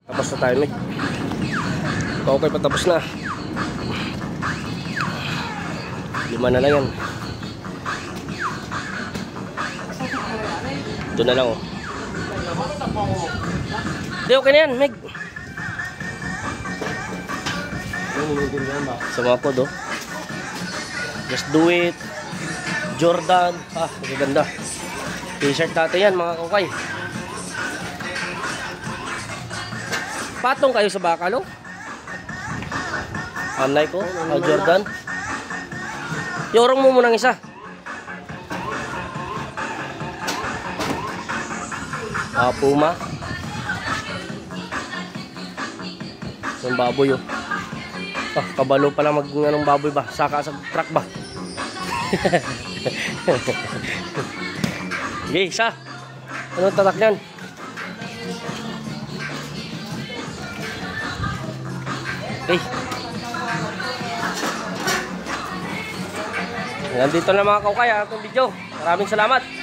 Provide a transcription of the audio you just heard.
Tapos na tayo, Meg. Okay, patapos na. 5 na lang yan. Ito na lang, oh. Hindi, okay na yan, Meg. Sa mga pod, oh. Just do it. Jordan. Ah, magaganda. T-shirt natin yan, mga kakay. Patong kayo sa bakal, oh. Anay ko, Jordan. Yorong mo munang isa. Puma. Yung baboy, oh. Kabalo pala anong baboy ba? Saka sa truck ba? Okay, isa. Anong tatak yan? Okay. Nandito na mga kaukay ang ating video. Maraming salamat.